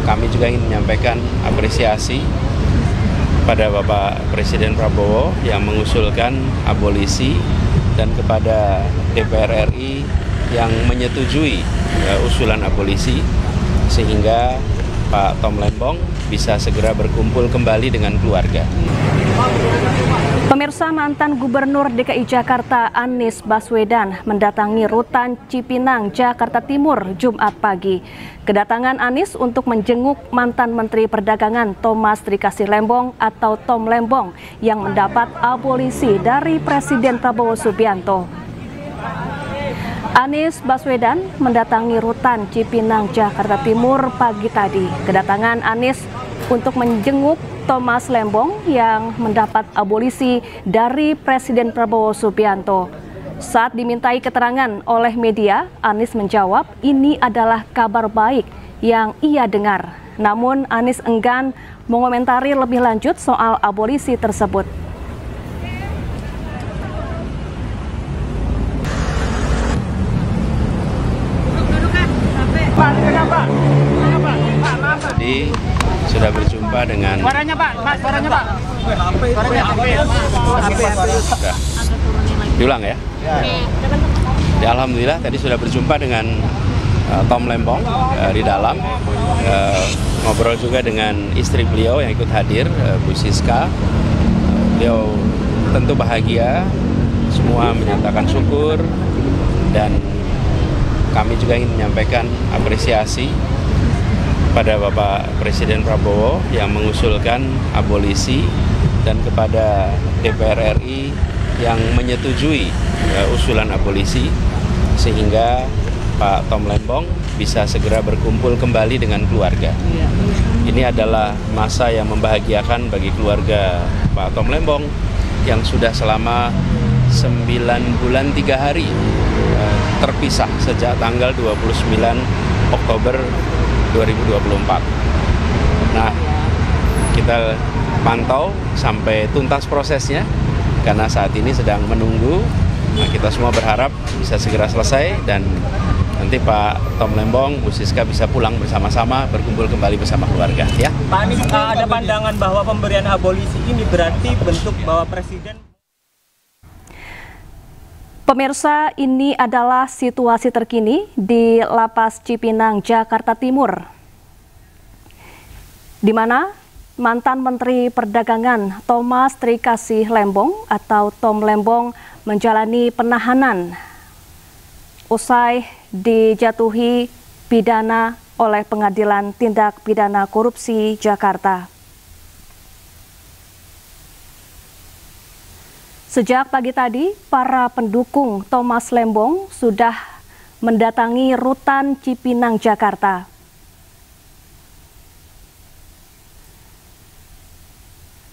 kami juga ingin menyampaikan apresiasi pada Bapak Presiden Prabowo yang mengusulkan abolisi dan kepada DPR RI yang menyetujui usulan abolisi sehingga Pak Tom Lembong bisa segera berkumpul kembali dengan keluarga. Pemirsa, mantan Gubernur DKI Jakarta Anies Baswedan mendatangi rutan Cipinang, Jakarta Timur, Jumat pagi. Kedatangan Anies untuk menjenguk mantan Menteri Perdagangan Thomas Trikasih Lembong atau Tom Lembong yang mendapat abolisi dari Presiden Prabowo Subianto. Anies Baswedan mendatangi rutan Cipinang, Jakarta Timur pagi tadi. Kedatangan Anies untuk menjenguk Thomas Lembong yang mendapat abolisi dari Presiden Prabowo Subianto. Saat dimintai keterangan oleh media, Anies menjawab ini adalah kabar baik yang ia dengar. Namun Anies enggan mengomentari lebih lanjut soal abolisi tersebut. Tadi sudah berjumpa dengan suaranya Pak, suaranya Pak. Sudah. Diulang ya? Ya, alhamdulillah tadi sudah berjumpa dengan Tom Lembong di dalam, ngobrol juga dengan istri beliau yang ikut hadir, Bu Siska. Beliau tentu bahagia, semua menyatakan syukur, dan kami juga ingin menyampaikan apresiasi pada Bapak Presiden Prabowo yang mengusulkan abolisi dan kepada DPR RI yang menyetujui usulan abolisi sehingga Pak Tom Lembong bisa segera berkumpul kembali dengan keluarga. Ini adalah masa yang membahagiakan bagi keluarga Pak Tom Lembong yang sudah selama 9 bulan 3 hari terpisah sejak tanggal 29 Oktober 2024. Nah, kita pantau sampai tuntas prosesnya karena saat ini sedang menunggu. Nah, kita semua berharap bisa segera selesai dan nanti Pak Tom Lembong, Bu Siska bisa pulang bersama-sama, berkumpul kembali bersama keluarga. Ya. Pak Anies, ada pandangan bahwa pemberian abolisi ini berarti bentuk bahwa Presiden. Pemirsa, ini adalah situasi terkini di Lapas Cipinang, Jakarta Timur, di mana mantan Menteri Perdagangan Thomas Trikasih Lembong atau Tom Lembong menjalani penahanan usai dijatuhi pidana oleh Pengadilan Tindak Pidana Korupsi Jakarta. Sejak pagi tadi, para pendukung Thomas Lembong sudah mendatangi rutan Cipinang, Jakarta.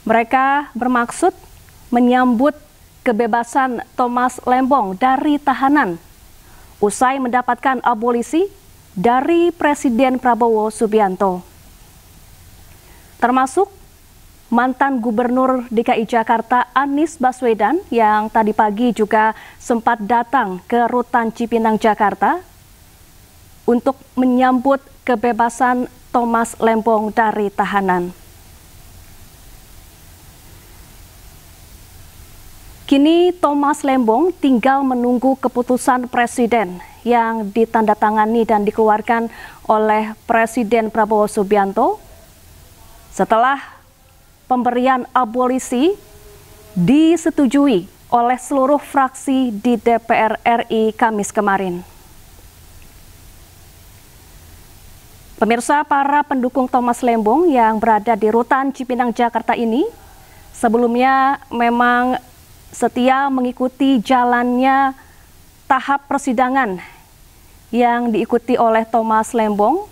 Mereka bermaksud menyambut kebebasan Thomas Lembong dari tahanan usai mendapatkan abolisi dari Presiden Prabowo Subianto. Termasuk mantan Gubernur DKI Jakarta Anies Baswedan yang tadi pagi juga sempat datang ke rutan Cipinang, Jakarta untuk menyambut kebebasan Thomas Lembong dari tahanan. Kini Thomas Lembong tinggal menunggu keputusan Presiden yang ditandatangani dan dikeluarkan oleh Presiden Prabowo Subianto setelah pemberian abolisi disetujui oleh seluruh fraksi di DPR RI Kamis kemarin. Pemirsa, para pendukung Thomas Lembong yang berada di rutan Cipinang, Jakarta ini sebelumnya memang setia mengikuti jalannya tahap persidangan yang diikuti oleh Thomas Lembong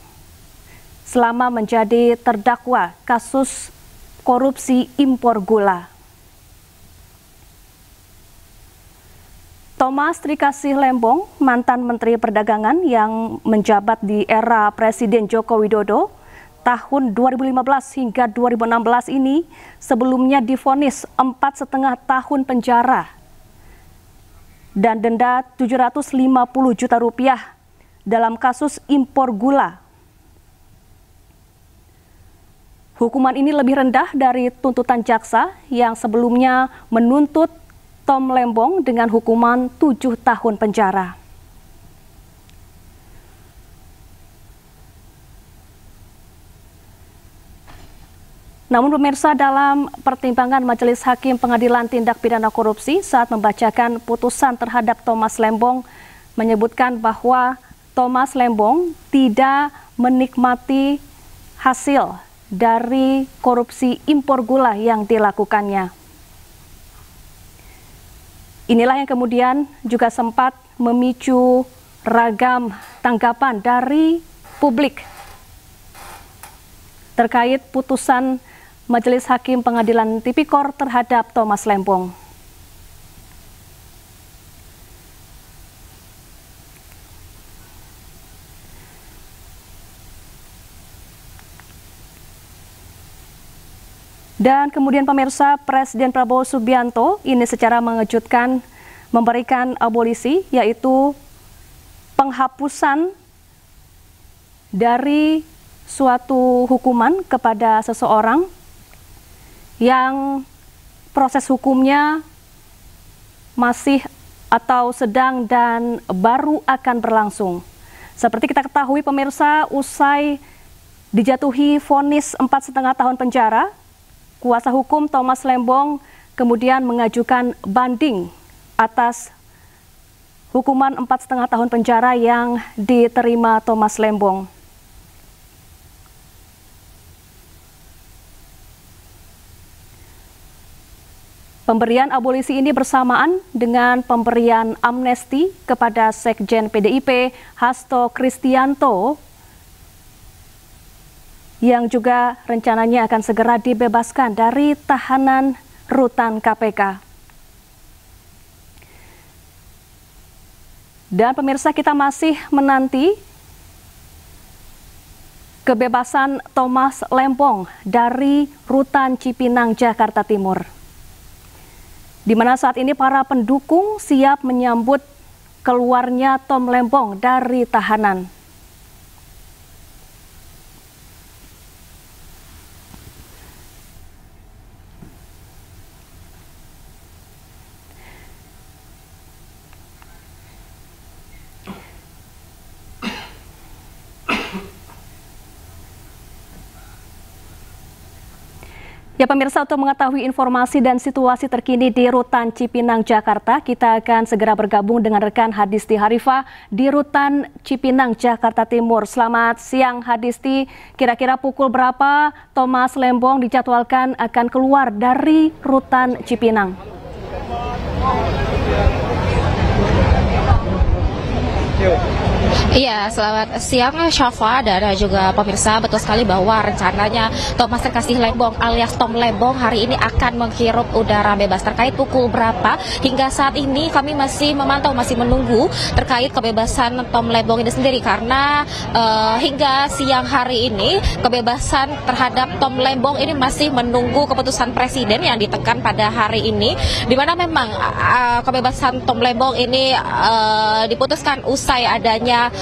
selama menjadi terdakwa kasus korupsi impor gula. Thomas Trikasih Lembong, mantan Menteri Perdagangan yang menjabat di era Presiden Joko Widodo tahun 2015 hingga 2016 ini sebelumnya divonis 4,5 tahun penjara dan denda 750 juta rupiah dalam kasus impor gula. Hukuman ini lebih rendah dari tuntutan jaksa yang sebelumnya menuntut Tom Lembong dengan hukuman 7 tahun penjara. Namun pemirsa, dalam pertimbangan Majelis Hakim Pengadilan Tindak Pidana Korupsi saat membacakan putusan terhadap Thomas Lembong menyebutkan bahwa Thomas Lembong tidak menikmati hasil dari korupsi impor gula yang dilakukannya. Inilah yang kemudian juga sempat memicu ragam tanggapan dari publik terkait putusan Majelis Hakim Pengadilan Tipikor terhadap Thomas Lembong. Dan kemudian pemirsa, Presiden Prabowo Subianto ini secara mengejutkan memberikan abolisi, yaitu penghapusan dari suatu hukuman kepada seseorang yang proses hukumnya masih atau sedang dan baru akan berlangsung. Seperti kita ketahui pemirsa, usai dijatuhi vonis 4,5 tahun penjara, kuasa hukum Thomas Lembong kemudian mengajukan banding atas hukuman 4,5 tahun penjara yang diterima Thomas Lembong. Pemberian abolisi ini bersamaan dengan pemberian amnesti kepada Sekjen PDIP Hasto Kristianto yang juga rencananya akan segera dibebaskan dari tahanan rutan KPK. Dan pemirsa, kita masih menanti kebebasan Thomas Lembong dari rutan Cipinang, Jakarta Timur, di mana saat ini para pendukung siap menyambut keluarnya Tom Lembong dari tahanan. Ya pemirsa, untuk mengetahui informasi dan situasi terkini di rutan Cipinang, Jakarta, kita akan segera bergabung dengan rekan Hadisti Harifah di rutan Cipinang, Jakarta Timur. Selamat siang Hadisti, kira-kira pukul berapa Thomas Lembong dijadwalkan akan keluar dari rutan Cipinang? Iya, selamat siang Syafa dan juga pemirsa. Betul sekali bahwa rencananya Thomas Terkasih Lembong alias Tom Lembong hari ini akan menghirup udara bebas. Terkait pukul berapa, hingga saat ini kami masih memantau, masih menunggu terkait kebebasan Tom Lembong ini sendiri. Karena hingga siang hari ini kebebasan terhadap Tom Lembong ini masih menunggu keputusan Presiden yang ditekan pada hari ini, di mana memang kebebasan Tom Lembong ini diputuskan usai adanya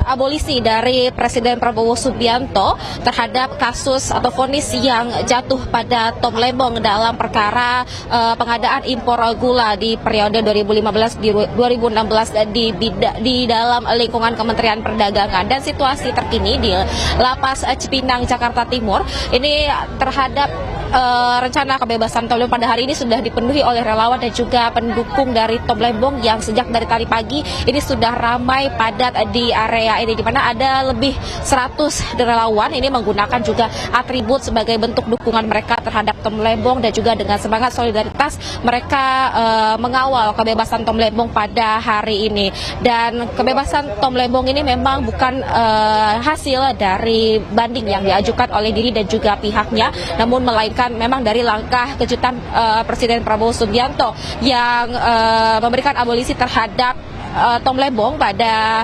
abolisi dari Presiden Prabowo Subianto terhadap kasus atau vonis yang jatuh pada Tom Lembong dalam perkara pengadaan impor gula di periode 2015-2016 di dalam lingkungan Kementerian Perdagangan. Dan situasi terkini di Lapas Cipinang, Jakarta Timur ini terhadap rencana kebebasan Tom Lembong pada hari ini sudah dipenuhi oleh relawan dan juga pendukung dari Tom Lembong yang sejak dari tadi pagi ini sudah ramai padat di area ini, di mana ada lebih 100 relawan ini menggunakan juga atribut sebagai bentuk dukungan mereka terhadap Tom Lembong dan juga dengan semangat solidaritas mereka mengawal kebebasan Tom Lembong pada hari ini. Dan kebebasan Tom Lembong ini memang bukan hasil dari banding yang diajukan oleh diri dan juga pihaknya, namun melainkan memang dari langkah kejutan Presiden Prabowo Subianto yang memberikan abolisi terhadap Tom Lembong pada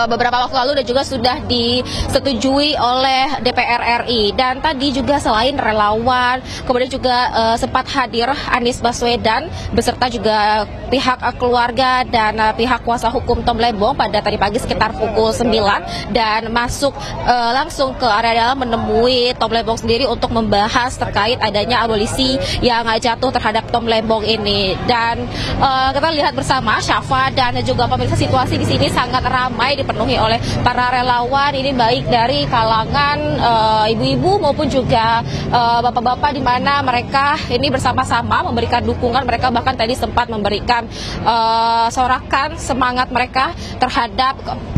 beberapa waktu lalu dan juga sudah disetujui oleh DPR RI. Dan tadi juga selain relawan, kemudian juga sempat hadir Anies Baswedan beserta juga pihak keluarga dan pihak kuasa hukum Tom Lembong pada tadi pagi sekitar pukul 9 dan masuk langsung ke area dalam menemui Tom Lembong sendiri untuk membahas terkait adanya abolisi yang jatuh terhadap Tom Lembong ini. Dan kita lihat bersama Syafa dan juga pemirsa, situasi di sini sangat ramai dipenuhi oleh para relawan ini, baik dari kalangan ibu-ibu maupun juga bapak-bapak, di mana mereka ini bersama-sama memberikan dukungan. Mereka bahkan tadi sempat memberikan sorakan semangat mereka terhadap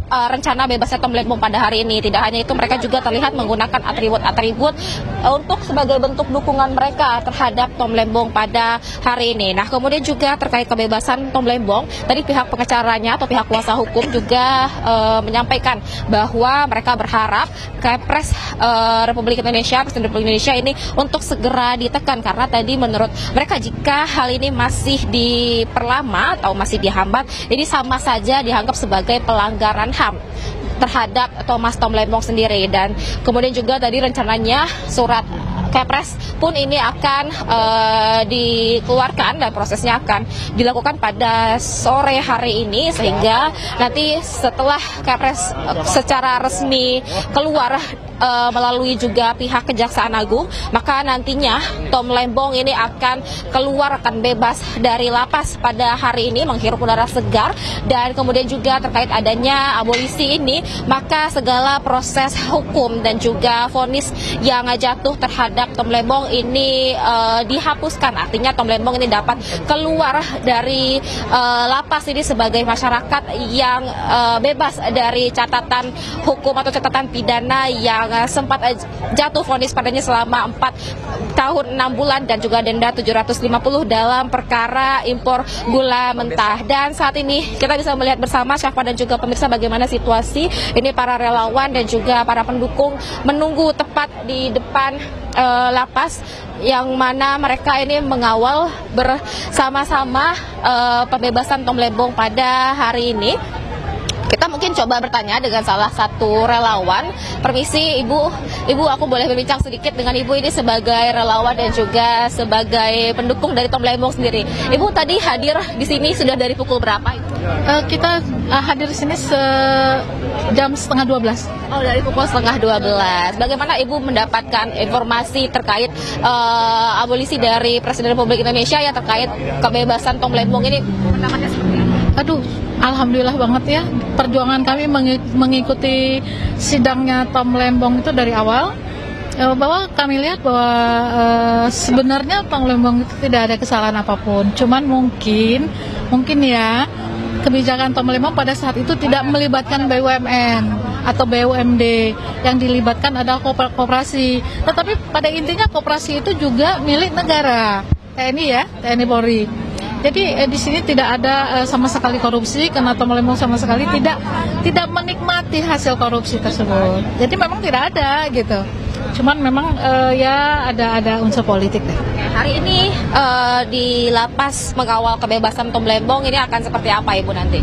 rencana bebasnya Tom Lembong pada hari ini. Tidak hanya itu, mereka juga terlihat menggunakan atribut-atribut untuk sebagai bentuk dukungan mereka terhadap Tom Lembong pada hari ini. Nah, kemudian juga terkait kebebasan Tom Lembong, tadi pihak pengacaranya atau pihak kuasa hukum juga menyampaikan bahwa mereka berharap Kepres Republik Indonesia, Presiden Republik Indonesia ini untuk segera ditekan, karena tadi menurut mereka jika hal ini masih diperlama atau masih dihambat, ini sama saja dianggap sebagai pelanggaran HAM terhadap Thomas Tom Lembong sendiri. Dan kemudian juga tadi rencananya surat Kepres pun ini akan dikeluarkan dan prosesnya akan dilakukan pada sore hari ini, sehingga nanti setelah Kepres secara resmi keluar melalui juga pihak Kejaksaan Agung, maka nantinya Tom Lembong ini akan keluar, akan bebas dari lapas pada hari ini menghirup udara segar. Dan kemudian juga terkait adanya abolisi ini, maka segala proses hukum dan juga vonis yang jatuh terhadap Tom Lembong ini dihapuskan. Artinya Tom Lembong ini dapat keluar dari lapas ini sebagai masyarakat yang bebas dari catatan hukum atau catatan pidana yang sempat jatuh vonis padanya selama 4 tahun 6 bulan dan juga denda 750 dalam perkara impor gula mentah. Dan saat ini kita bisa melihat bersama Syafa dan juga pemirsa bagaimana situasi ini, para relawan dan juga para pendukung menunggu tepat di depan lapas, yang mana mereka ini mengawal bersama-sama pembebasan Tom Lembong pada hari ini. Kita mungkin coba bertanya dengan salah satu relawan. Permisi Ibu, aku boleh berbincang sedikit dengan Ibu ini sebagai relawan dan juga sebagai pendukung dari Tom Lembong sendiri. Ibu tadi hadir di sini sudah dari pukul berapa? Kita hadir di sini jam setengah 12. Oh, dari pukul setengah 12. Bagaimana Ibu mendapatkan informasi terkait abolisi dari Presiden Republik Indonesia ya terkait kebebasan Tom Lembong ini? Pendapatnya seperti apa? Aduh, alhamdulillah banget ya. Perjuangan kami mengikuti sidangnya Tom Lembong itu dari awal. Bahwa kami lihat bahwa sebenarnya Tom Lembong itu tidak ada kesalahan apapun. Cuman mungkin ya kebijakan Tom Lembong pada saat itu tidak melibatkan BUMN atau BUMD, yang dilibatkan adalah koperasi. Tetapi pada intinya koperasi itu juga milik negara, TNI ya, TNI Polri. Jadi di sini tidak ada sama sekali korupsi, karena Tom Lembong sama sekali tidak menikmati hasil korupsi tersebut. Jadi memang tidak ada gitu. Cuman memang ya ada unsur politik deh. Hari ini di lapas mengawal kebebasan Tom Lembong ini akan seperti apa Ibu nanti?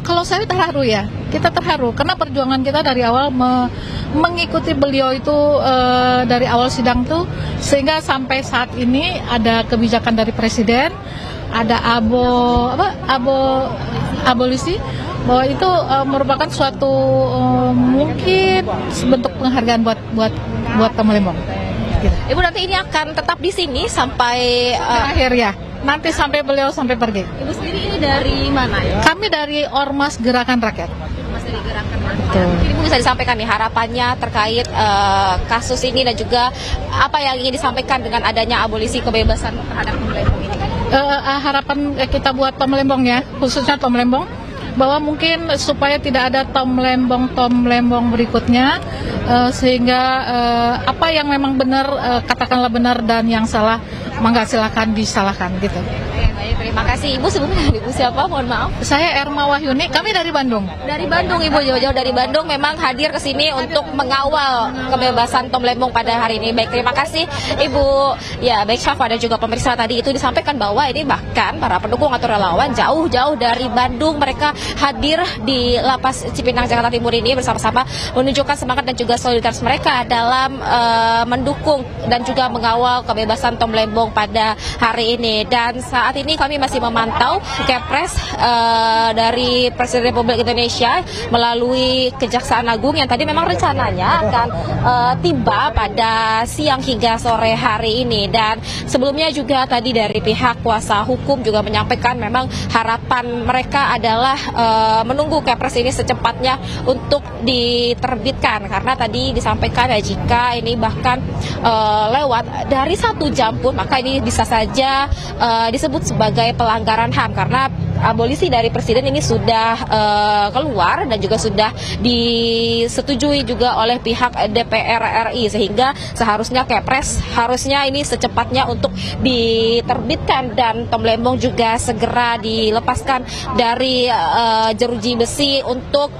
Kalau saya terharu ya, kita terharu karena perjuangan kita dari awal mengikuti beliau itu dari awal sidang tuh, sehingga sampai saat ini ada kebijakan dari Presiden, ada abolisi, bahwa itu merupakan suatu mungkin bentuk penghargaan buat Tom Lembong. Gitu. Ibu nanti ini akan tetap di sini sampai akhir ya. Nanti sampai beliau sampai pergi. Ibu sendiri ini dari mana ya? Kami dari Ormas Gerakan Rakyat. Ormas dari Gerakan Rakyat. Mungkin Ibu bisa disampaikan nih harapannya terkait kasus ini dan juga apa yang ingin disampaikan dengan adanya abolisi kebebasan terhadap Tom Lembong ini. Harapan kita buat Tom Lembong ya, khususnya Tom Lembong, bahwa mungkin supaya tidak ada Tom Lembong berikutnya, sehingga apa yang memang benar katakanlah benar dan yang salah mangga silakan disalahkan gitu. Baik, Terima kasih Ibu. Sebelumnya Ibu siapa? Mohon maaf. Saya Erma Wahyuni, kami dari Bandung. Dari Bandung, Ibu, jauh-jauh dari Bandung memang hadir ke sini untuk mengawal kebebasan Tom Lembong pada hari ini. Baik, terima kasih Ibu. Ya, baik Syafa dan juga pemirsa, tadi itu disampaikan bahwa ini bahkan para pendukung atau relawan jauh-jauh dari Bandung mereka hadir di Lapas Cipinang Jakarta Timur ini bersama-sama menunjukkan semangat dan juga solidaritas mereka dalam mendukung dan juga mengawal kebebasan Tom Lembong pada hari ini. Dan saat ini kami masih memantau Kepres dari Presiden Republik Indonesia melalui Kejaksaan Agung yang tadi memang rencananya akan tiba pada siang hingga sore hari ini. Dan sebelumnya juga tadi dari pihak kuasa hukum juga menyampaikan memang harapan mereka adalah menunggu Kepres ini secepatnya untuk diterbitkan, karena tadi disampaikan ya jika ini bahkan lewat dari 1 jam pun maka ini bisa saja disebut sebagai pelanggaran HAM, karena abolisi dari Presiden ini sudah keluar dan juga sudah disetujui juga oleh pihak DPR RI, sehingga seharusnya Kepres harusnya ini secepatnya untuk diterbitkan dan Tom Lembong juga segera dilepaskan dari jeruji besi untuk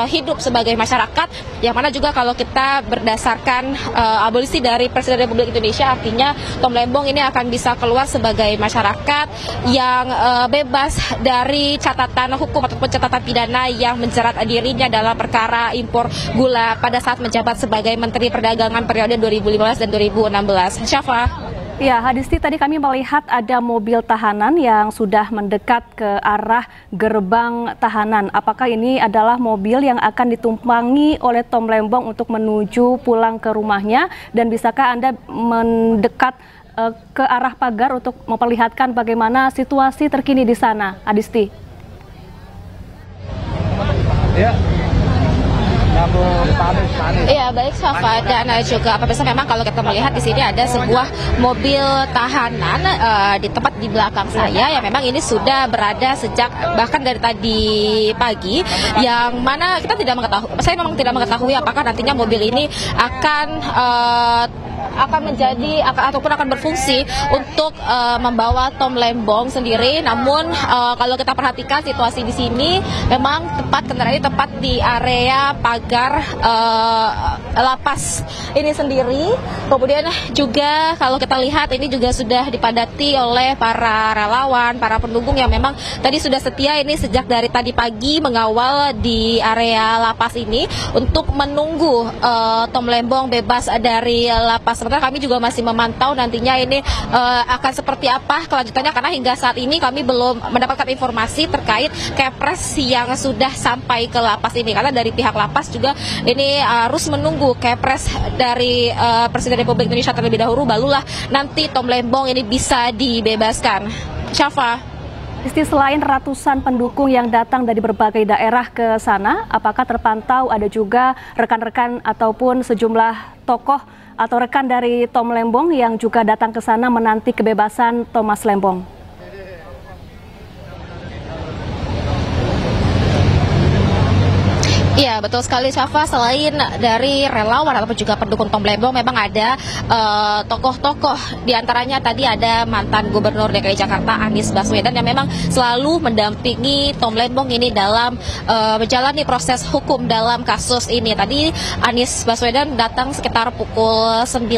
hidup sebagai masyarakat, yang mana juga kalau kita berdasarkan abolisi dari Presiden Republik Indonesia artinya Tom Lembong ini akan bisa keluar sebagai masyarakat yang bebas dari catatan hukum ataupun catatan pidana yang menjerat dirinya dalam perkara impor gula pada saat menjabat sebagai Menteri Perdagangan periode 2015 dan 2016. Syafa. Ya, Hadisti, tadi kami melihat ada mobil tahanan yang sudah mendekat ke arah gerbang tahanan. Apakah ini adalah mobil yang akan ditumpangi oleh Tom Lembong untuk menuju pulang ke rumahnya? Dan bisakah Anda mendekat ke arah pagar untuk memperlihatkan bagaimana situasi terkini di sana, Adisti? Ya. Iya, baik Syafa dan juga pemirsa, memang kalau kita melihat di sini ada sebuah mobil tahanan di tempat di belakang saya yang memang ini sudah berada sejak bahkan dari tadi pagi, yang mana kita tidak mengetahui, saya memang tidak mengetahui apakah nantinya mobil ini akan menjadi ataupun akan berfungsi untuk membawa Tom Lembong sendiri. Namun kalau kita perhatikan situasi di sini memang kendaraan ini tepat di area pagar lapas ini sendiri. Kemudian juga kalau kita lihat ini juga sudah dipadati oleh para relawan, para pendukung yang memang tadi sudah setia ini sejak dari tadi pagi mengawal di area lapas ini untuk menunggu Tom Lembong bebas dari lapas. Sementara kami juga masih memantau nantinya ini akan seperti apa kelanjutannya, karena hingga saat ini kami belum mendapatkan informasi terkait Kepres yang sudah sampai ke lapas ini, karena dari pihak lapas juga ini harus menunggu Kepres dari Presiden Republik Indonesia terlebih dahulu, barulah nanti Tom Lembong ini bisa dibebaskan. Syafa. Selain ratusan pendukung yang datang dari berbagai daerah ke sana, apakah terpantau ada juga rekan-rekan ataupun sejumlah tokoh atau rekan dari Tom Lembong yang juga datang ke sana menanti kebebasan Thomas Lembong? Iya, betul sekali Syafa. Selain dari relawan ataupun juga pendukung Tom Lembong, memang ada tokoh-tokoh. Di antaranya tadi ada mantan Gubernur DKI Jakarta Anies Baswedan yang memang selalu mendampingi Tom Lembong ini dalam menjalani proses hukum dalam kasus ini. Tadi Anies Baswedan datang sekitar pukul 9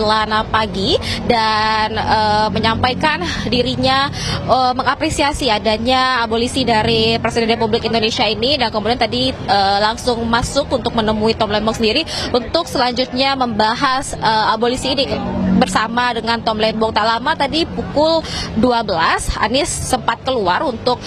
pagi dan menyampaikan dirinya mengapresiasi adanya abolisi dari Presiden Republik Indonesia ini, dan kemudian tadi langsung masuk untuk menemui Tom Lembong sendiri untuk selanjutnya membahas abolisi ini bersama dengan Tom Lembong. Tak lama tadi pukul 12 Anies sempat keluar untuk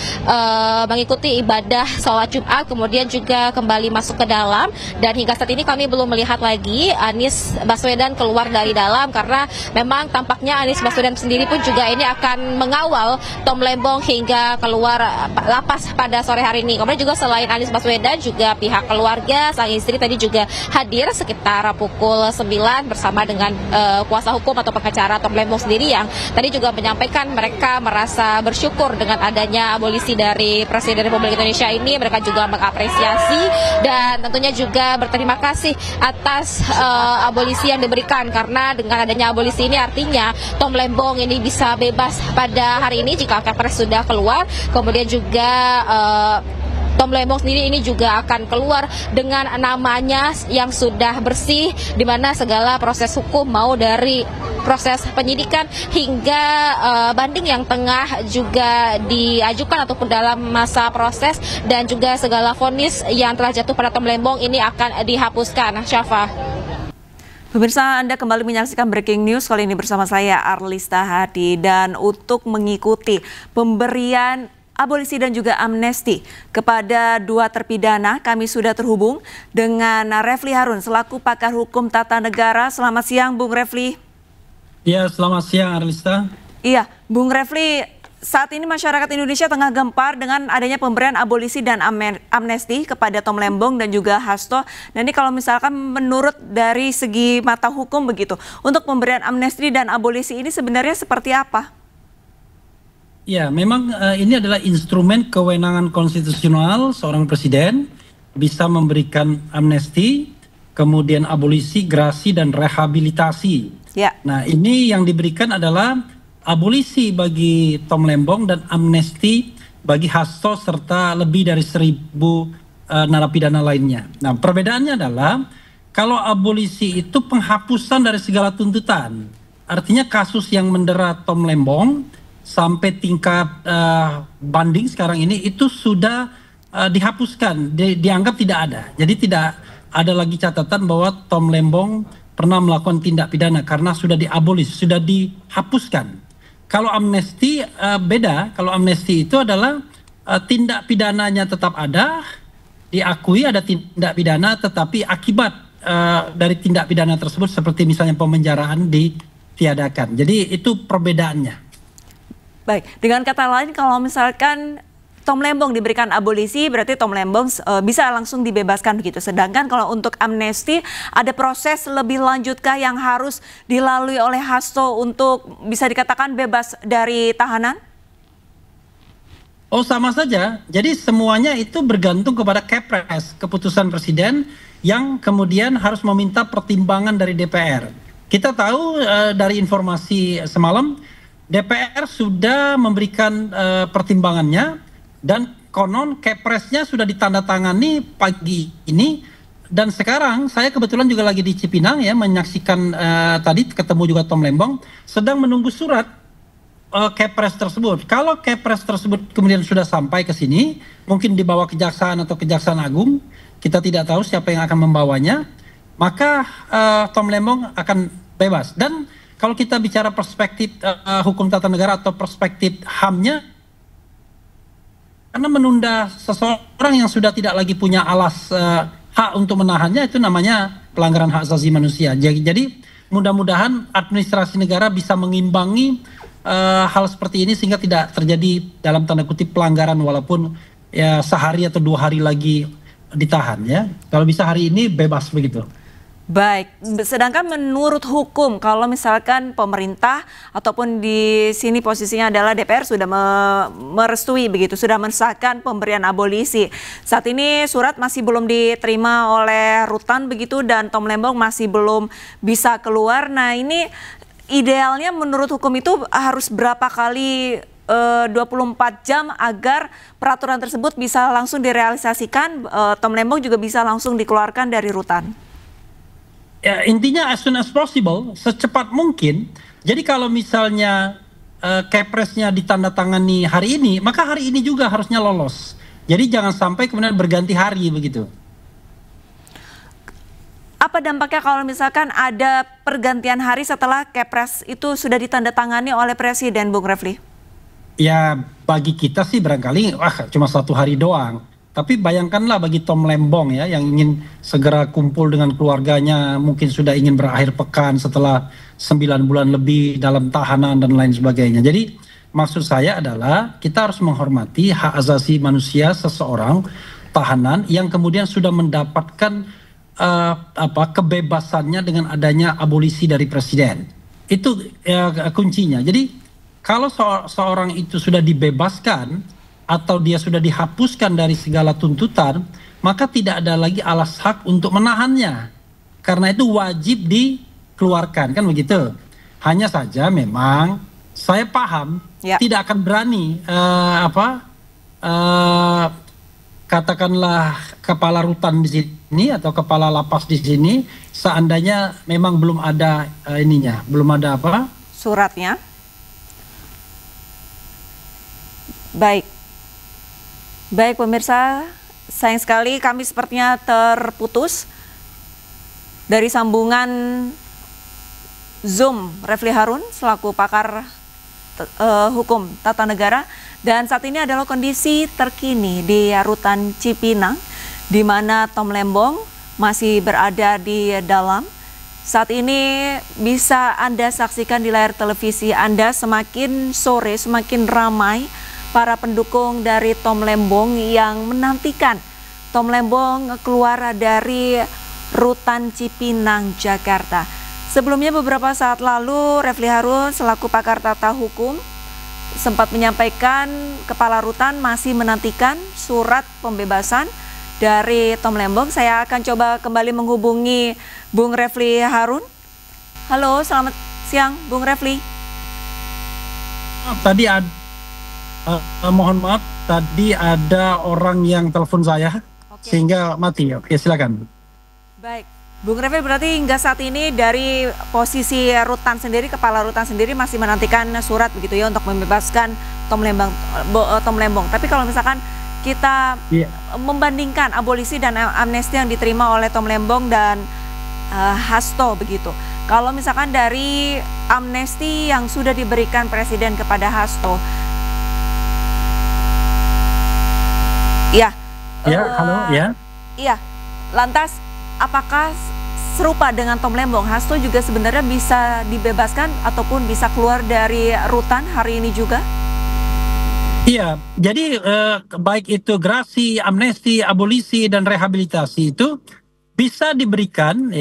mengikuti ibadah sholat Jumat, kemudian juga kembali masuk ke dalam, dan hingga saat ini kami belum melihat lagi Anies Baswedan keluar dari dalam, karena memang tampaknya Anies Baswedan sendiri pun juga ini akan mengawal Tom Lembong hingga keluar lapas pada sore hari ini. Kemudian juga selain Anies Baswedan juga pihak keluarga sang istri tadi juga hadir sekitar pukul 9 bersama dengan kuasa hukum hukum atau pengacara Tom Lembong sendiri yang tadi juga menyampaikan mereka merasa bersyukur dengan adanya abolisi dari Presiden Republik Indonesia ini. Mereka juga mengapresiasi dan tentunya juga berterima kasih atas abolisi yang diberikan, karena dengan adanya abolisi ini artinya Tom Lembong ini bisa bebas pada hari ini jika Kepres sudah keluar. Kemudian juga Tom Lembong sendiri ini juga akan keluar dengan namanya yang sudah bersih, di mana segala proses hukum mau dari proses penyidikan hingga banding yang tengah juga diajukan ataupun dalam masa proses, dan juga segala vonis yang telah jatuh pada Tom Lembong ini akan dihapuskan. Syafa. Pemirsa, Anda kembali menyaksikan Breaking News, kali ini bersama saya Arlista Hadi, dan untuk mengikuti pemberian abolisi dan juga amnesti kepada 2 terpidana, kami sudah terhubung dengan Refli Harun selaku pakar hukum tata negara. Selamat siang, Bung Refli. Ya, selamat siang Arlista. Iya, Bung Refli, saat ini masyarakat Indonesia tengah gempar dengan adanya pemberian abolisi dan amnesti kepada Tom Lembong dan juga Hasto. Dan ini kalau misalkan menurut dari segi mata hukum begitu, untuk pemberian amnesti dan abolisi ini sebenarnya seperti apa? Ya, memang ini adalah instrumen kewenangan konstitusional seorang presiden, bisa memberikan amnesti, kemudian abolisi, grasi, dan rehabilitasi. Ya. Nah, ini yang diberikan adalah abolisi bagi Tom Lembong dan amnesti bagi Hasto serta lebih dari 1.000 narapidana lainnya. Nah, perbedaannya adalah kalau abolisi itu penghapusan dari segala tuntutan. Artinya kasus yang mendera Tom Lembong sampai tingkat banding sekarang ini itu sudah dihapuskan, dianggap tidak ada. Jadi tidak ada lagi catatan bahwa Tom Lembong pernah melakukan tindak pidana karena sudah diabolis, sudah dihapuskan. Kalau amnesti beda, kalau amnesti itu adalah tindak pidananya tetap ada, diakui ada tindak pidana, tetapi akibat dari tindak pidana tersebut seperti misalnya pemenjaraan ditiadakan. Jadi itu perbedaannya. Baik, dengan kata lain kalau misalkan Tom Lembong diberikan abolisi, berarti Tom Lembong bisa langsung dibebaskan begitu. Sedangkan kalau untuk amnesti, ada proses lebih lanjutkah yang harus dilalui oleh Hasto untuk bisa dikatakan bebas dari tahanan? Oh, sama saja. Jadi semuanya itu bergantung kepada Kepres, keputusan presiden yang kemudian harus meminta pertimbangan dari DPR. Kita tahu dari informasi semalam, DPR sudah memberikan pertimbangannya, dan konon Kepresnya sudah ditandatangani pagi ini. Dan sekarang saya kebetulan juga lagi di Cipinang ya, menyaksikan tadi ketemu juga Tom Lembong, sedang menunggu surat Kepres tersebut. Kalau Kepres tersebut kemudian sudah sampai ke sini, mungkin dibawa kejaksaan atau Kejaksaan Agung, kita tidak tahu siapa yang akan membawanya, maka Tom Lembong akan bebas. Dan kalau kita bicara perspektif hukum tata negara atau perspektif HAM-nya, karena menunda seseorang yang sudah tidak lagi punya alas hak untuk menahannya, itu namanya pelanggaran hak asasi manusia. Jadi mudah-mudahan administrasi negara bisa mengimbangi hal seperti ini sehingga tidak terjadi dalam tanda kutip pelanggaran walaupun ya sehari atau 2 hari lagi ditahan ya. Kalau bisa hari ini bebas begitu. Baik, sedangkan menurut hukum kalau misalkan pemerintah ataupun di sini posisinya adalah DPR sudah merestui begitu, sudah mensahkan pemberian abolisi. Saat ini surat masih belum diterima oleh Rutan begitu dan Tom Lembong masih belum bisa keluar. Nah, ini idealnya menurut hukum itu harus berapa kali 24 jam agar peraturan tersebut bisa langsung direalisasikan, Tom Lembong juga bisa langsung dikeluarkan dari Rutan. Ya, intinya as soon as possible, secepat mungkin. Jadi kalau misalnya Kepresnya ditandatangani hari ini, maka hari ini juga harusnya lolos. Jadi jangan sampai kemudian berganti hari begitu. Apa dampaknya kalau misalkan ada pergantian hari setelah Kepres itu sudah ditandatangani oleh Presiden, Bung Refli? Ya bagi kita sih barangkali cuma 1 hari doang. Tapi bayangkanlah bagi Tom Lembong ya, yang ingin segera kumpul dengan keluarganya, mungkin sudah ingin berakhir pekan setelah 9 bulan lebih dalam tahanan dan lain sebagainya. Jadi maksud saya adalah kita harus menghormati hak asasi manusia seseorang tahanan yang kemudian sudah mendapatkan kebebasannya dengan adanya abolisi dari presiden. Itu kuncinya. Jadi kalau seorang itu sudah dibebaskan atau dia sudah dihapuskan dari segala tuntutan, maka tidak ada lagi alas hak untuk menahannya. Karena itu wajib dikeluarkan, kan begitu. Hanya saja memang saya paham tidak akan berani katakanlah kepala rutan di sini atau kepala lapas di sini seandainya memang belum ada belum ada suratnya. Baik pemirsa, sayang sekali kami sepertinya terputus dari sambungan Zoom Refli Harun selaku pakar hukum tata negara. Dan saat ini adalah kondisi terkini di rutan Cipinang, di mana Tom Lembong masih berada di dalam. Saat ini bisa Anda saksikan di layar televisi Anda, semakin sore semakin ramai para pendukung dari Tom Lembong yang menantikan Tom Lembong keluar dari rutan Cipinang, Jakarta. Sebelumnya beberapa saat lalu Refli Harun selaku pakar tata hukum sempat menyampaikan kepala rutan masih menantikan surat pembebasan dari Tom Lembong. Saya akan coba kembali menghubungi Bung Refli Harun. Halo, selamat siang Bung Refli. Tadi mohon maaf, tadi ada orang yang telepon saya sehingga mati. Oke, silakan. Baik, Bung Refli, berarti hingga saat ini dari posisi rutan sendiri, kepala rutan sendiri masih menantikan surat begitu ya untuk membebaskan Tom Lembong. Tapi kalau misalkan kita membandingkan abolisi dan amnesti yang diterima oleh Tom Lembong dan Hasto begitu. Kalau misalkan dari amnesti yang sudah diberikan Presiden kepada Hasto, lantas apakah serupa dengan Tom Lembong, Hasto juga sebenarnya bisa dibebaskan ataupun bisa keluar dari rutan hari ini juga? Iya, jadi baik itu grasi, amnesti, abolisi, dan rehabilitasi itu bisa diberikan,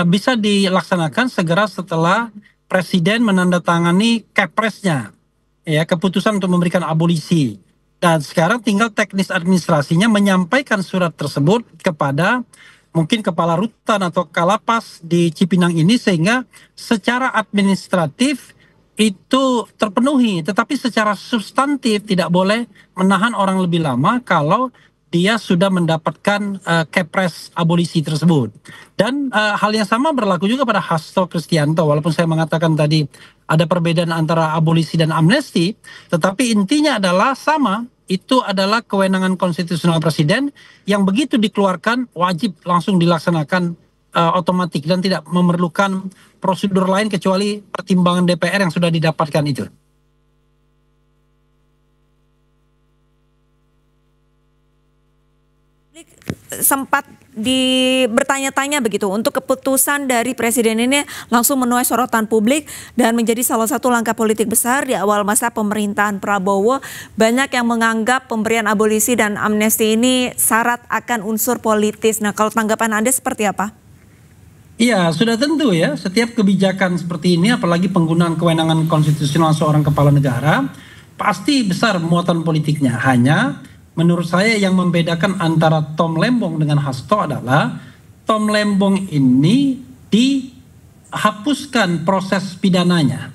bisa dilaksanakan segera setelah Presiden menandatangani Kepresnya, keputusan untuk memberikan abolisi. Dan sekarang tinggal teknis administrasinya menyampaikan surat tersebut kepada mungkin kepala rutan atau kalapas di Cipinang ini sehingga secara administratif itu terpenuhi, tetapi secara substantif tidak boleh menahan orang lebih lama kalau dia sudah mendapatkan Kepres abolisi tersebut. Dan hal yang sama berlaku juga pada Hasto Kristianto, walaupun saya mengatakan tadi ada perbedaan antara abolisi dan amnesti, tetapi intinya adalah sama. Itu adalah kewenangan konstitusional Presiden yang begitu dikeluarkan wajib langsung dilaksanakan otomatis dan tidak memerlukan prosedur lain kecuali pertimbangan DPR yang sudah didapatkan itu. Sempat bertanya-tanya begitu untuk keputusan dari Presiden ini langsung menuai sorotan publik dan menjadi salah satu langkah politik besar di awal masa pemerintahan Prabowo. Banyak yang menganggap pemberian abolisi dan amnesti ini syarat akan unsur politis. Nah, kalau tanggapan Anda seperti apa? Iya, sudah tentu ya, setiap kebijakan seperti ini apalagi penggunaan kewenangan konstitusional seorang kepala negara pasti besar muatan politiknya. Hanya menurut saya yang membedakan antara Tom Lembong dengan Hasto adalah Tom Lembong ini dihapuskan proses pidananya.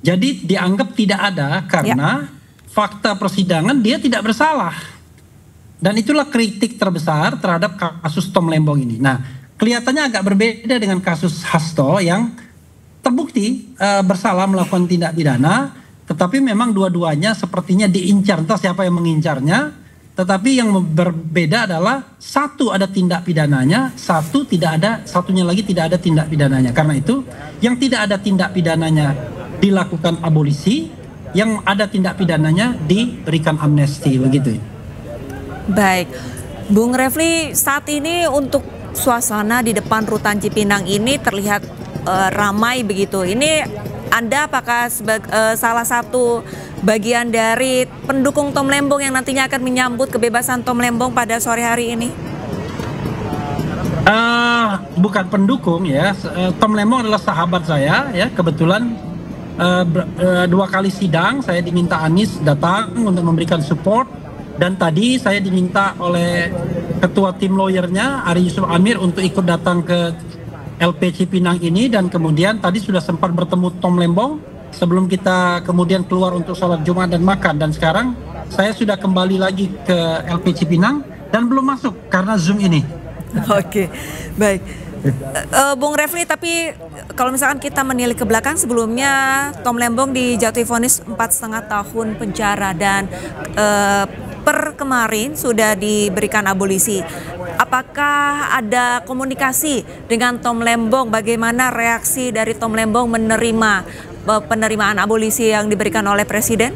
Jadi dianggap tidak ada karena fakta persidangan dia tidak bersalah. Dan itulah kritik terbesar terhadap kasus Tom Lembong ini. Nah, kelihatannya agak berbeda dengan kasus Hasto yang terbukti bersalah melakukan tindak pidana, tetapi memang dua-duanya sepertinya diincar, entah siapa yang mengincarnya. Tetapi yang berbeda adalah satu ada tindak pidananya, satunya lagi tidak ada tindak pidananya. Karena itu yang tidak ada tindak pidananya dilakukan abolisi, yang ada tindak pidananya diberikan amnesti, begitu. Baik, Bung Refli, saat ini untuk suasana di depan rutan Cipinang ini terlihat ramai begitu. Ini Anda apakah salah satu bagian dari pendukung Tom Lembong yang nantinya akan menyambut kebebasan Tom Lembong pada sore hari ini? bukan pendukung ya. Tom Lembong adalah sahabat saya ya. Kebetulan 2 kali sidang saya diminta Anies datang untuk memberikan support, dan tadi saya diminta oleh ketua tim lawyernya Ari Yusuf Amir untuk ikut datang ke LP Cipinang ini, dan kemudian tadi sudah sempat bertemu Tom Lembong sebelum kita kemudian keluar untuk sholat Jumat dan makan, dan sekarang saya sudah kembali lagi ke LP Cipinang dan belum masuk karena Zoom ini. Oke, baik. Bung Refli, tapi kalau misalkan kita menilik ke belakang, sebelumnya Tom Lembong dijatuhi vonis 4,5 tahun penjara dan per kemarin sudah diberikan abolisi. Apakah ada komunikasi dengan Tom Lembong? Bagaimana reaksi dari Tom Lembong menerima penerimaan abolisi yang diberikan oleh Presiden?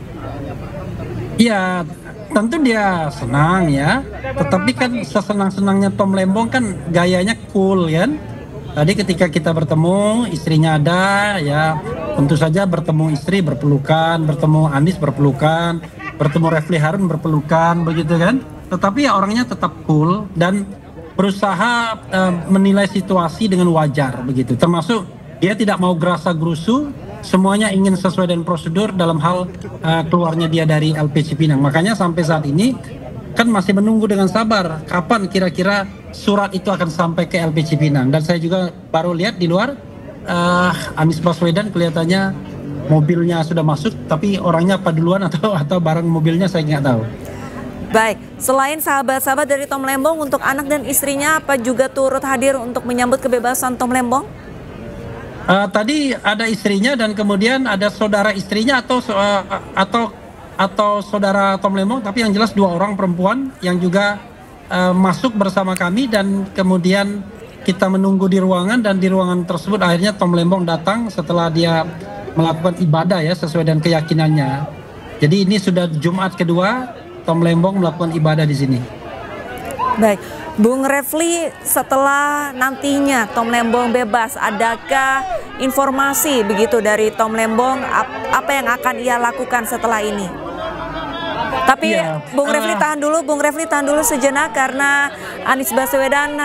Ya, tentu dia senang ya, tetapi kan sesenang-senangnya Tom Lembong kan gayanya cool kan. Tadi ketika kita bertemu, istrinya ada ya, tentu saja bertemu istri berpelukan, bertemu Anies berpelukan, bertemu Refli Harun berpelukan, begitu kan. Tetapi ya orangnya tetap cool dan berusaha menilai situasi dengan wajar begitu. Termasuk dia tidak mau gerasa-gerusu, semuanya ingin sesuai dengan prosedur dalam hal keluarnya dia dari LP Cipinang. Makanya sampai saat ini kan masih menunggu dengan sabar kapan kira-kira surat itu akan sampai ke LP Cipinang. Dan saya juga baru lihat di luar Anies Baswedan kelihatannya mobilnya sudah masuk, tapi orangnya apa duluan atau barang mobilnya saya nggak tahu. Baik, selain sahabat-sahabat dari Tom Lembong, untuk anak dan istrinya apa juga turut hadir untuk menyambut kebebasan Tom Lembong? Tadi ada istrinya dan kemudian ada saudara istrinya atau saudara Tom Lembong, tapi yang jelas 2 orang perempuan yang juga masuk bersama kami, dan kemudian kita menunggu di ruangan, dan di ruangan tersebut akhirnya Tom Lembong datang setelah dia melakukan ibadah ya sesuai dengan keyakinannya. Jadi ini sudah Jumat kedua Tom Lembong melakukan ibadah di sini. Baik, Bung Refli, setelah nantinya Tom Lembong bebas, adakah informasi begitu dari Tom Lembong apa yang akan ia lakukan setelah ini? Tapi ya, Bung Refli tahan dulu sejenak karena Anies Baswedan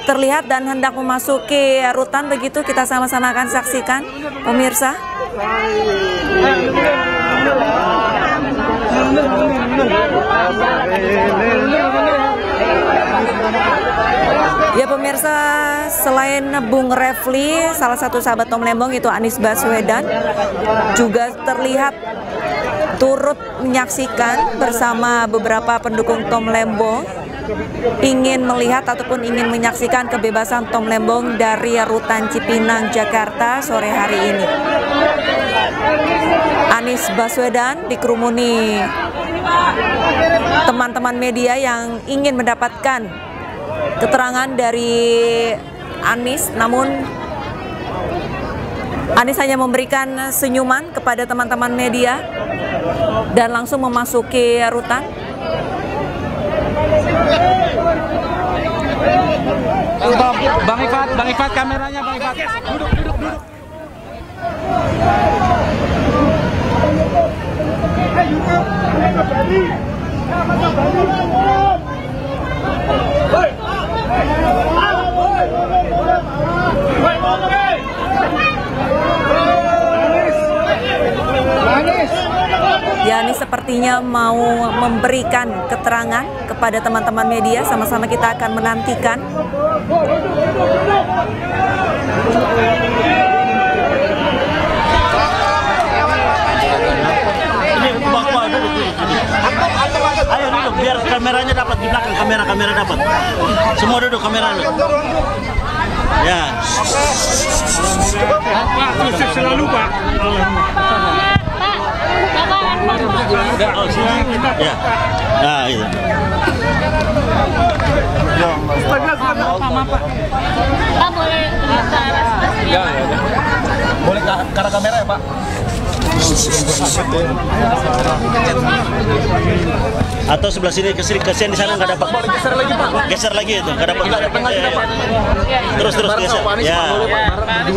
terlihat dan hendak memasuki rutan, begitu kita sama-sama akan saksikan pemirsa. Ya pemirsa, selain Bung Refli, salah satu sahabat Tom Lembong itu Anies Baswedan juga terlihat turut menyaksikan bersama beberapa pendukung Tom Lembong, ingin melihat ataupun ingin menyaksikan kebebasan Tom Lembong dari rutan Cipinang, Jakarta sore hari ini. Anies Baswedan dikerumuni teman-teman media yang ingin mendapatkan keterangan dari Anies, namun Anies hanya memberikan senyuman kepada teman-teman media dan langsung memasuki rutan. Bang Ifat kameranya, Bang Ifat. Duduk. Ya, Anies sepertinya mau memberikan keterangan kepada teman-teman media, sama-sama kita akan menantikan. Ayo duduk, biar kameranya dapat di belakang, kamera dapat. Semua duduk, kamera duduk. Ya. Pak, selalu Pak. Oh, sini. Ya. Nah, itu. Pak, boleh ke arah stasiun? Ya. Boleh ke arah kamera ya, Pak? Atau sebelah sini, kesian di sana nggak dapat. Geser lagi Pak. Geser lagi itu, nggak dapat. Terus geser. Ya. Ayo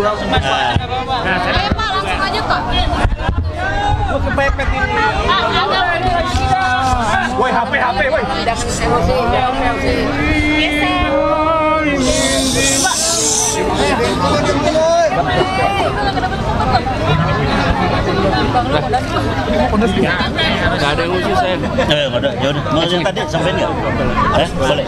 Pak, langsung aja kok. Lu kepepet ini. Woi, HP, woi. Geser. Nggak ada yang khusus saya. Nggak ada. Ya udah. Mau yang tadi sampai nggak? Boleh.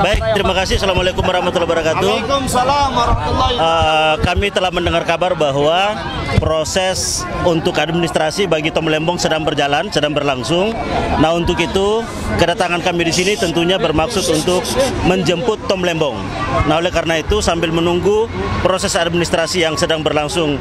Baik, terima kasih. Assalamualaikum warahmatullahi wabarakatuh. Waalaikumsalam warahmatullahi wabarakatuh. Kami telah mendengar kabar bahwa proses untuk administrasi bagi Tom Lembong sedang berjalan, sedang berlangsung. Nah, untuk itu kedatangan kami di sini tentunya bermaksud untuk menjemput Tom Lembong. Nah, oleh karena itu sambil menunggu proses administrasi yang sedang berlangsung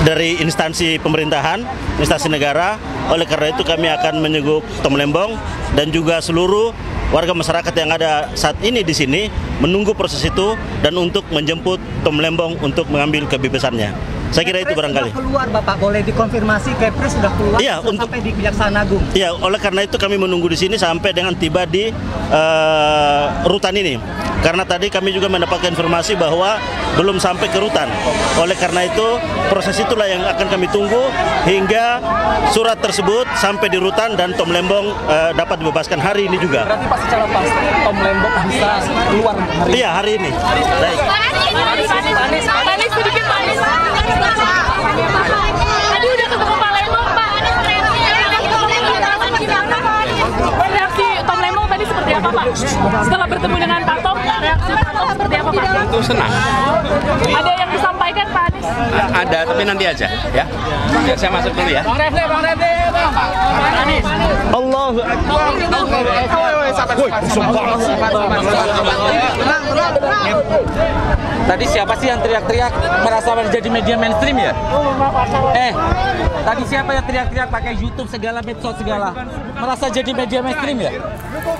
dari instansi pemerintahan, instansi negara, oleh karena itu kami akan menjenguk Tom Lembong dan juga seluruh warga masyarakat yang ada saat ini di sini menunggu proses itu dan untuk menjemput Tom Lembong untuk mengambil kebebasannya. Saya kira itu barangkali. Sudah keluar, Bapak, boleh dikonfirmasi Kepres sudah keluar sampai di Kejaksaan Agung. Iya, oleh karena itu kami menunggu di sini sampai dengan tiba di rutan ini. Karena tadi kami juga mendapatkan informasi bahwa belum sampai ke rutan. Oleh karena itu proses itulah yang akan kami tunggu hingga surat tersebut sampai di rutan dan Tom Lembong dapat dibebaskan hari ini juga. Berarti Pak secara pasti Tom Lembong bisa keluar hari ini? Iya, hari ini. Baik. Panis sedikit panis. Tadi udah ketemu Pak Lembong, Pak. Reaksi Tom Lembong tadi seperti apa, Pak? Setelah bertemu dengan Pak Tom, reaksi Pak Tom seperti apa, Pak? Tentu senang. Ada yang disampaikan, Pak Anies? Ada, tapi nanti aja ya. Saya masuk dulu ya. Bang Refli, Bang. Anies. Allahu Akbar. Tadi siapa sih yang teriak-teriak merasa menjadi media mainstream ya? Tadi siapa yang teriak-teriak pakai YouTube segala, medsos segala? Merasa jadi media mainstream ya?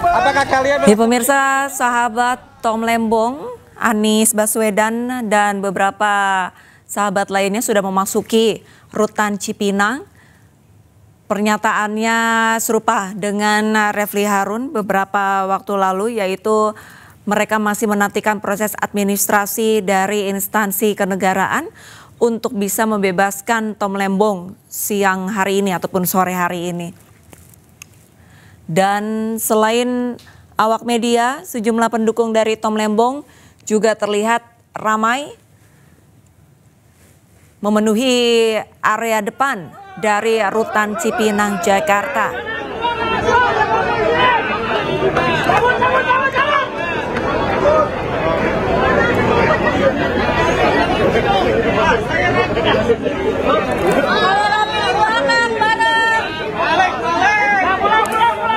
Apakah kalian... Ya pemirsa, sahabat Tom Lembong, Anies Baswedan dan beberapa sahabat lainnya sudah memasuki rutan Cipinang. Pernyataannya serupa dengan Refli Harun beberapa waktu lalu, yaitu mereka masih menantikan proses administrasi dari instansi kenegaraan untuk bisa membebaskan Tom Lembong siang hari ini ataupun sore hari ini. Dan selain awak media, sejumlah pendukung dari Tom Lembong juga terlihat ramai memenuhi area depan dari rutan Cipinang, Jakarta.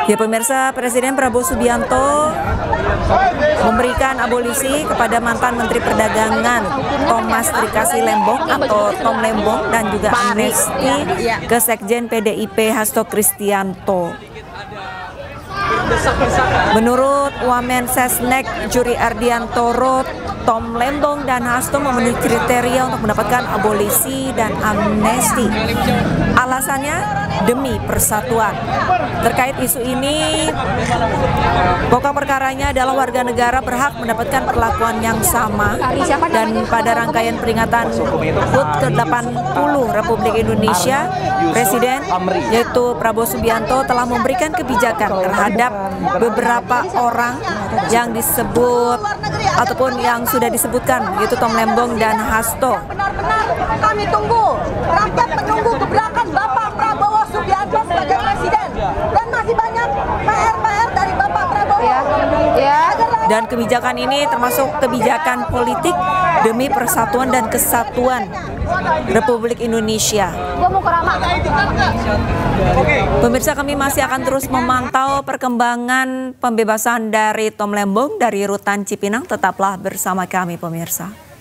Ya pemirsa, Presiden Prabowo Subianto memberikan abolisi kepada mantan Menteri Perdagangan Thomas Trikasih Lembong atau Tom Lembong dan juga amnesti ke Sekjen PDIP Hasto Kristianto. Menurut Wamen Sesnek Juri Ardiantoro, Tom Lembong dan Hasto memenuhi kriteria untuk mendapatkan abolisi dan amnesti. Alasannya demi persatuan. Terkait isu ini, pokok perkaranya adalah warga negara berhak mendapatkan perlakuan yang sama, dan pada rangkaian peringatan HUT ke-80 Republik Indonesia, Presiden yaitu Prabowo Subianto telah memberikan kebijakan terhadap beberapa orang yang disebut ataupun yang sudah disebutkan, yaitu Tom Lembong dan Hasto. Benar-benar kami tunggu, rakyat menunggu gebrakan Bapak Prabowo Subianto sebagai Presiden, dan masih banyak PR dari Bapak Prabowo. Dan kebijakan ini termasuk kebijakan politik demi persatuan dan kesatuan Republik Indonesia. Pemirsa, kami masih akan terus memantau perkembangan pembebasan dari Tom Lembong dari rutan Cipinang. Tetaplah bersama kami pemirsa.